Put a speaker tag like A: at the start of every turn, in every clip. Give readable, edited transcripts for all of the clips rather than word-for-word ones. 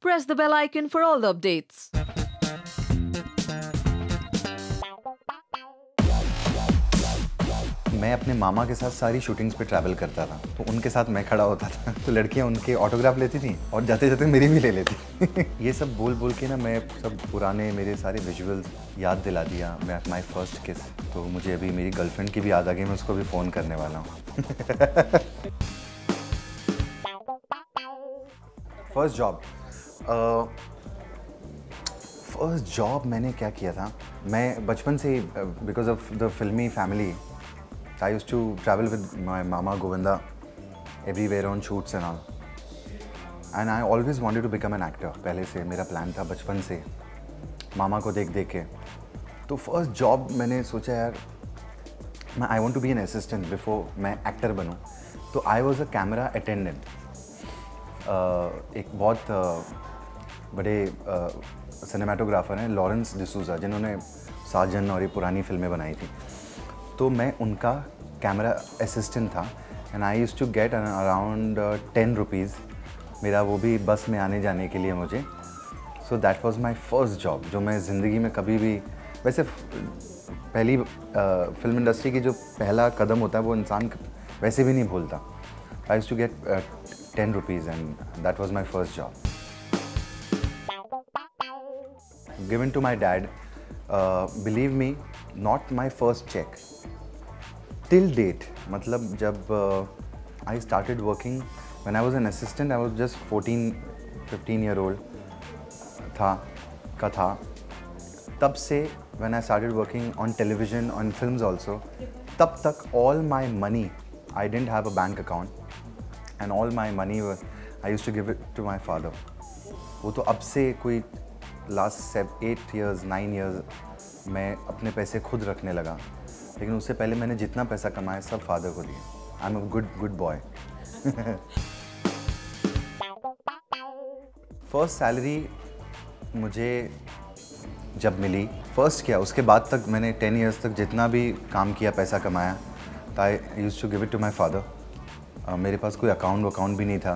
A: press the bell icon for all the updates.
B: मैं अपने मामा के साथ सारी शूटिंग्स पे ट्रैवल करता था, तो उनके साथ मैं खड़ा होता था, तो लड़कियां उनके ऑटोग्राफ लेती थी और जाते जाते मेरी भी ले लेती ये सब बोल बोल के ना मैं सब पुराने मेरे सारे विजुअल्स याद दिला दिया। मैं माय फर्स्ट किस, तो मुझे अभी मेरी गर्लफ्रेंड की भी याद आ गई, मैं उसको भी फ़ोन करने वाला हूँ फर्स्ट जॉब मैंने क्या किया था, मैं बचपन से बिकॉज ऑफ द फिल्मी family I used to travel with my mama Govinda everywhere on shoots and all. And I always wanted to become an actor. पहले से मेरा प्लान था बचपन से, मामा को देख देख के। तो फर्स्ट जॉब मैंने सोचा यार मैं I want to be an assistant before मैं एक्टर बनूँ। तो I was a camera attendant। एक बहुत बड़े सिनेमाटोग्राफर हैं लॉरेंस डिसूजा, जिन्होंने साजन और ये पुरानी फिल्में बनाई थी। तो मैं उनका कैमरा असिस्टेंट था and I use to get around 10 rupees, मेरा वो भी बस में आने जाने के लिए मुझे। So that was my first job, जो मैं ज़िंदगी में कभी भी, वैसे पहली फिल्म इंडस्ट्री की जो पहला कदम होता है वो इंसान वैसे भी नहीं भूलता। I use to get 10 rupees and that was my first job. Given to my dad, believe me, not my first cheque till date. मतलब जब I started working when I was an assistant, I was just 14-15 year old था। तब से when I started working on television, on films also, तब तक all my money, I didn't have a bank account and all my money I used to give it to my father. वो तो अब से कोई लास्ट 8 ईयर्स 9 ईयर्स मैं अपने पैसे खुद रखने लगा, लेकिन उससे पहले मैंने जितना पैसा कमाया सब फादर को दिया। I am a good boy. First salary मुझे जब मिली, फर्स्ट किया, उसके बाद तक मैंने 10 ईयर्स तक जितना भी काम किया, पैसा कमाया, तो I used to give it to my father. मेरे पास कोई अकाउंट भी नहीं था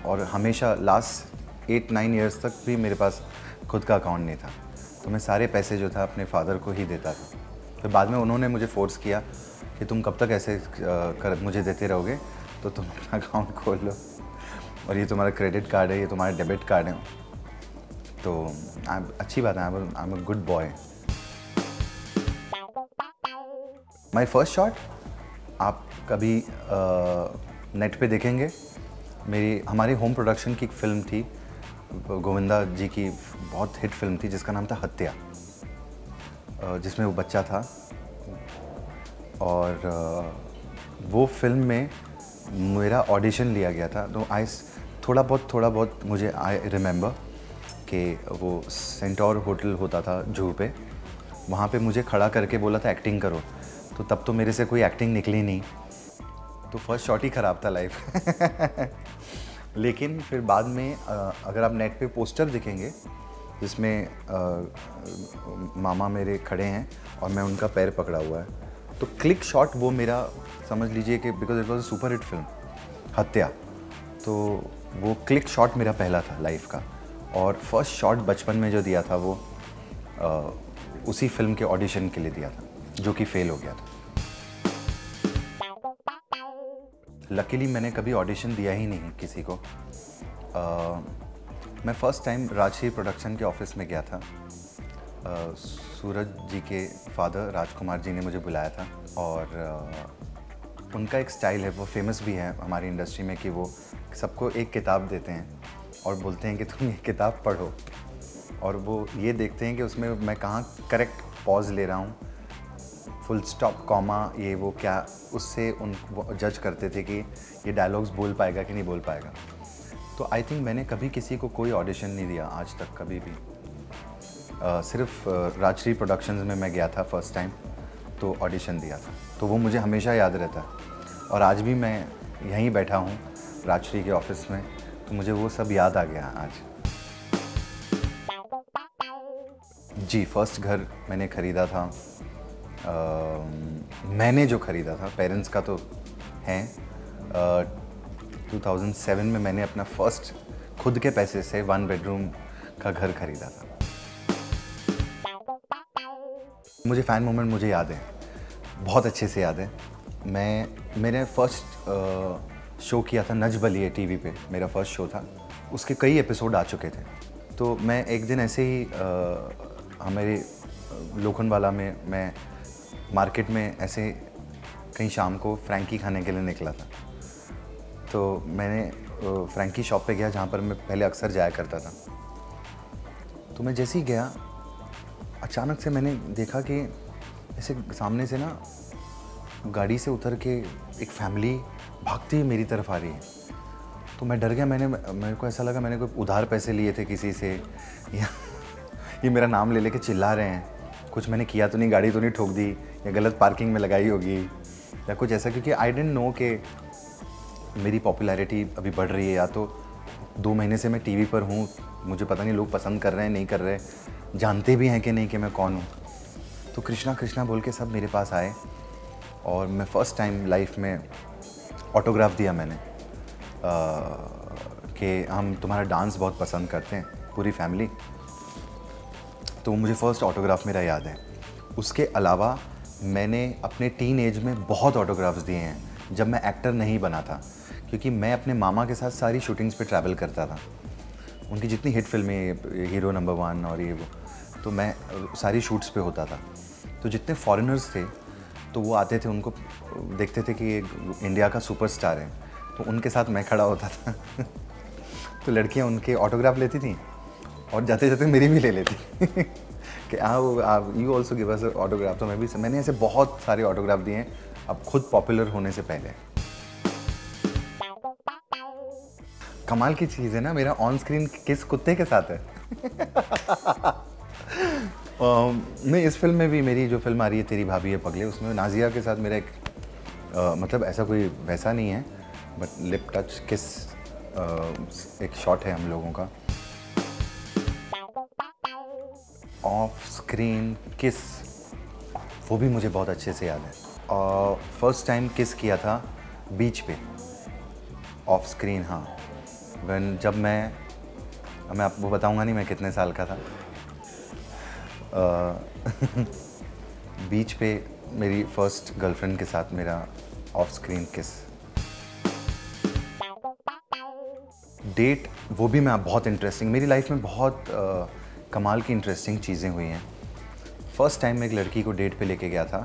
B: और हमेशा लास्ट 8-9 ईयर्स तक भी मेरे पास खुद का अकाउंट नहीं था, तो मैं सारे पैसे जो था अपने फादर को ही देता था। फिर बाद में उन्होंने मुझे फोर्स किया कि तुम कब तक ऐसे मुझे देते रहोगे, तो तुम अपना अकाउंट खोल लो, और ये तुम्हारा क्रेडिट कार्ड है, ये तुम्हारा डेबिट कार्ड है। तो अच्छी बात है, I am a good boy. My first shot आप कभी नेट पे देखेंगे। हमारी होम प्रोडक्शन की एक फिल्म थी, गोविंदा जी की बहुत हिट फिल्म थी जिसका नाम था हत्या, जिसमें वो बच्चा था। और वो फिल्म में मेरा ऑडिशन लिया गया था। तो थोड़ा बहुत मुझे आई रिमेंबर कि वो सेंटोर होटल होता था जुहू पे, वहाँ पे मुझे खड़ा करके बोला था एक्टिंग करो। तो तब तो मेरे से कोई एक्टिंग निकली नहीं, तो फर्स्ट शॉट ही ख़राब था लाइफ लेकिन फिर बाद में अगर आप नेट पे पोस्टर दिखेंगे जिसमें मामा मेरे खड़े हैं और मैं उनका पैर पकड़ा हुआ है, तो क्लिक शॉट वो मेरा, समझ लीजिए कि because it was a super hit film हत्या, तो वो क्लिक शॉट मेरा पहला था लाइफ का। और फर्स्ट शॉट बचपन में जो दिया था वो उसी फिल्म के ऑडिशन के लिए दिया था, जो कि फेल हो गया था। लकीली मैंने कभी ऑडिशन दिया ही नहीं किसी को। मैं फ़र्स्ट टाइम राजश्री प्रोडक्शन के ऑफिस में गया था। सूरज जी के फादर राजकुमार जी ने मुझे बुलाया था, और उनका एक स्टाइल है, वो फेमस भी है हमारी इंडस्ट्री में, कि वो सबको एक किताब देते हैं और बोलते हैं कि तुम ये किताब पढ़ो, और वो ये देखते हैं कि उसमें मैं कहाँ करेक्ट पॉज ले रहा हूँ, फुल स्टॉप, कॉमा, ये वो क्या, उससे वो जज करते थे कि ये डायलॉग्स बोल पाएगा कि नहीं बोल पाएगा। तो आई थिंक मैंने कभी किसी को कोई ऑडिशन नहीं दिया आज तक, कभी भी। सिर्फ राजश्री प्रोडक्शंस में मैं गया था फर्स्ट टाइम, तो ऑडिशन दिया था, तो वो मुझे हमेशा याद रहता है। और आज भी मैं यहीं बैठा हूँ राजश्री के ऑफिस में, तो मुझे वो सब याद आ गया आज। जी, फर्स्ट घर मैंने ख़रीदा था, मैंने जो ख़रीदा था, पेरेंट्स का तो है। 2007 में मैंने अपना फर्स्ट खुद के पैसे से 1 बेडरूम का घर खरीदा था। मुझे फ़ैन मोमेंट मुझे याद है, बहुत अच्छे से याद है। मैंने फर्स्ट शो किया था नच बलिए टीवी पे, मेरा फर्स्ट शो था। उसके कई एपिसोड आ चुके थे। तो मैं एक दिन ऐसे ही हमारे लोखंडवाला में मैं मार्केट में ऐसे कहीं शाम को फ्रैंकी खाने के लिए निकला था। तो मैंने फ्रैंकी शॉप पे गया जहाँ पर मैं पहले अक्सर जाया करता था। तो मैं जैसे ही गया, अचानक से मैंने देखा कि ऐसे सामने से ना गाड़ी से उतर के एक फैमिली भागती हुई मेरी तरफ आ रही है। तो मैं डर गया। मेरे को ऐसा लगा मैंने कोई उधार पैसे लिए थे किसी से, या ये मेरा नाम ले लेके चिल्ला रहे हैं। कुछ मैंने किया तो नहीं, गाड़ी तो नहीं ठोक दी या गलत पार्किंग में लगाई होगी या कुछ ऐसा, क्योंकि आई डिडंट नो कि मेरी पॉपुलैरिटी अभी बढ़ रही है, या तो 2 महीने से मैं टीवी पर हूँ, मुझे पता नहीं लोग पसंद कर रहे हैं नहीं कर रहे, जानते भी हैं कि नहीं कि मैं कौन हूँ। तो कृष्णा कृष्णा बोल के सब मेरे पास आए और मैं फ़र्स्ट टाइम लाइफ में ऑटोग्राफ दिया मैंने कि हम तुम्हारा डांस बहुत पसंद करते हैं पूरी फैमिली। तो मुझे फ़र्स्ट ऑटोग्राफ मेरा याद है। उसके अलावा मैंने अपने टीन एज में बहुत ऑटोग्राफ्स दिए हैं जब मैं एक्टर नहीं बना था, क्योंकि मैं अपने मामा के साथ सारी शूटिंग्स पे ट्रैवल करता था। उनकी जितनी हिट फिल्में, हीरो नंबर 1 और ये वो, तो मैं सारी शूट्स पे होता था। तो जितने फॉरेनर्स थे तो वो आते थे, उनको देखते थे कि ये इंडिया का सुपरस्टार है, तो उनके साथ मैं खड़ा होता था। तो लड़कियां उनके ऑटोग्राफ लेती थी और जाते जाते मेरी भी ले लेती कि you also give us autograph. तो मैंने ऐसे बहुत सारे ऑटोग्राफ दिए हैं अब खुद पॉपुलर होने से पहले। कमाल की चीज़ है ना, मेरा ऑन स्क्रीन किस कुत्ते के साथ है। मैं इस फिल्म में भी, मेरी जो फिल्म आ रही है तेरी भाभी है पगले, उसमें नाजिया के साथ मेरा एक मतलब ऐसा कोई वैसा नहीं है, बट लिप टच किस एक शॉट है हम लोगों का। ऑफ स्क्रीन किस, वो भी मुझे बहुत अच्छे से याद है। फर्स्ट टाइम किस किया था बीच पे ऑफ स्क्रीन। हाँ, जब मैं आपको बताऊंगा नहीं मैं कितने साल का था। बीच पे मेरी फर्स्ट गर्लफ्रेंड के साथ मेरा ऑफ स्क्रीन किस। डेट, वो भी मैं बहुत इंटरेस्टिंग, मेरी लाइफ में बहुत कमाल की इंटरेस्टिंग चीज़ें हुई हैं। फर्स्ट टाइम मैं एक लड़की को डेट पे लेके गया था,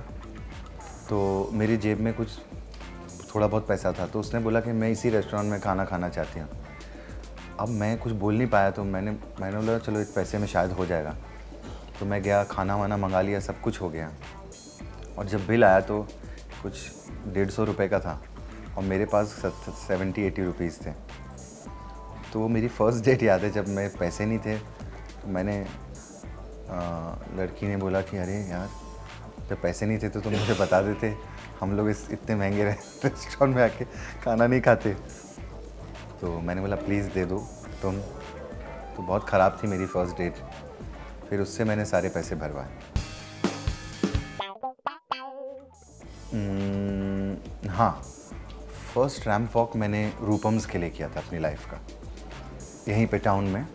B: तो मेरी जेब में कुछ थोड़ा बहुत पैसा था, तो उसने बोला कि मैं इसी रेस्टोरेंट में खाना खाना चाहती हूँ। अब मैं कुछ बोल नहीं पाया, तो मैंने बोला चलो इस पैसे में शायद हो जाएगा। तो मैं गया, खाना वाना मंगा लिया, सब कुछ हो गया। और जब बिल आया तो कुछ 150 रुपये का था और मेरे पास 70-80 रुपीज़ थे। तो वो मेरी फ़र्स्ट डेट याद है, जब मैं पैसे नहीं थे तो मैंने लड़की ने बोला कि अरे यार जब पैसे नहीं थे तो तुम मुझे बता देते, हम लोग इतने महंगे रेस्टोरेंट में आके खाना नहीं खाते। तो मैंने बोला प्लीज़ दे दो तुम। तो बहुत ख़राब थी मेरी फ़र्स्ट डेट। फिर उससे मैंने सारे पैसे भरवाए। हाँ, फर्स्ट रैम्प वॉक मैंने रूपम्स के लिए किया था अपनी लाइफ का, यहीं पे टाउन में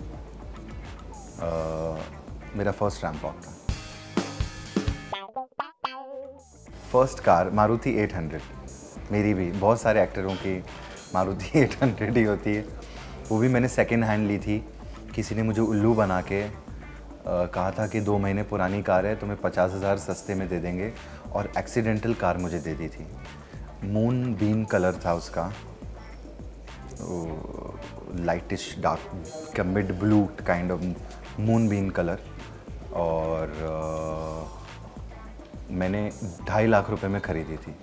B: मेरा फर्स्ट रैम्प वॉक था। फर्स्ट कार मारुति 800, मेरी भी, बहुत सारे एक्टरों की मारुति 800 ही होती है। वो भी मैंने सेकेंड हैंड ली थी। किसी ने मुझे उल्लू बना के कहा था कि 2 महीने पुरानी कार है, तुम्हें 50,000 सस्ते में दे देंगे, और एक्सीडेंटल कार मुझे दे दी थी। मून बीन कलर था उसका, लाइटिश डार्क का mid blue kind of moon bean colour. और मैंने 2.5 लाख रुपए में ख़रीदी थी।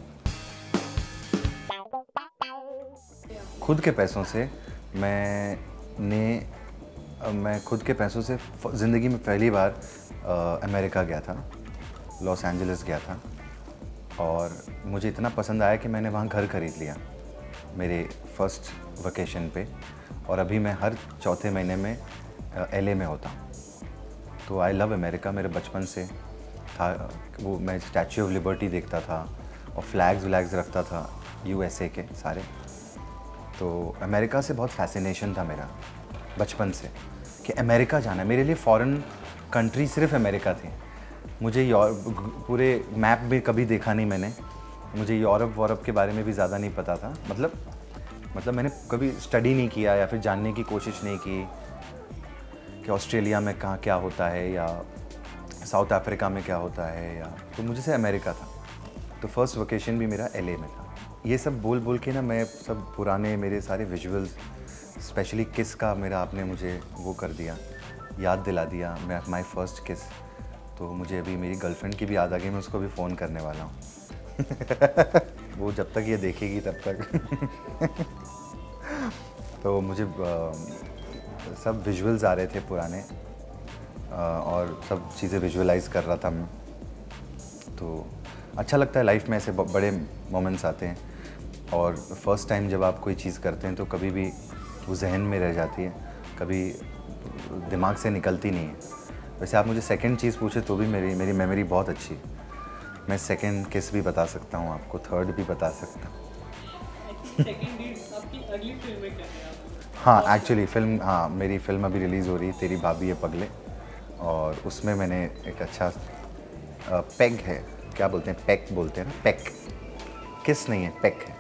B: खुद के पैसों से मैं खुद के पैसों से ज़िंदगी में पहली बार अमेरिका गया था, लॉस एंजलिस गया था। और मुझे इतना पसंद आया कि मैंने वहाँ घर ख़रीद लिया मेरे फर्स्ट वेकेशन पे। और अभी मैं हर चौथे महीने में LA में होता हूँ। तो आई लव अमेरिका, मेरे बचपन से था वो। मैं स्टैच्यू ऑफ लिबर्टी देखता था और फ्लैग्स रखता था USA के सारे। तो अमेरिका से बहुत फैसिनेशन था मेरा। बचपन से कि अमेरिका जाना है। मेरे लिए फॉरेन कंट्री सिर्फ अमेरिका थी। मुझे पूरे मैप में कभी देखा नहीं मैंने। मुझे यूरोप के बारे में भी ज़्यादा नहीं पता था। मतलब मैंने कभी स्टडी नहीं किया या फिर जानने की कोशिश नहीं की कि ऑस्ट्रेलिया में कहाँ क्या होता है या साउथ अफ्रीका में क्या होता है, या तो मुझे से अमेरिका था। तो फर्स्ट वेकेशन भी मेरा LA में था। ये सब बोल बोल के ना मैं सब पुराने मेरे सारे विजुअल्स, स्पेशली किस का मेरा आपने मुझे वो कर दिया, याद दिला दिया, मैं माई फर्स्ट किस। तो मुझे अभी मेरी गर्लफ्रेंड की भी याद आ गई, मैं उसको भी फ़ोन करने वाला हूँ। वो जब तक ये देखेगी तब तक। तो मुझे सब विजुअल्स आ रहे थे पुराने और सब चीज़ें विजुअलाइज कर रहा था मैं। तो अच्छा लगता है लाइफ में, ऐसे बड़े मोमेंट्स आते हैं और फर्स्ट टाइम जब आप कोई चीज़ करते हैं तो कभी भी वो जहन में रह जाती है, कभी दिमाग से निकलती नहीं है। वैसे आप मुझे सेकंड चीज़ पूछे तो भी मेरी मेमोरी बहुत अच्छी है। मैं सेकंड किस भी बता सकता हूँ आपको, थर्ड भी बता सकता हूँ। हाँ एक्चुअली फिल्म, हाँ मेरी फिल्म अभी रिलीज़ हो रही है, तेरी भाभी है पगले, और उसमें मैंने एक अच्छा पेग है, क्या बोलते हैं, पैक बोलते हैं ना, पैक, किस नहीं है, पैक है।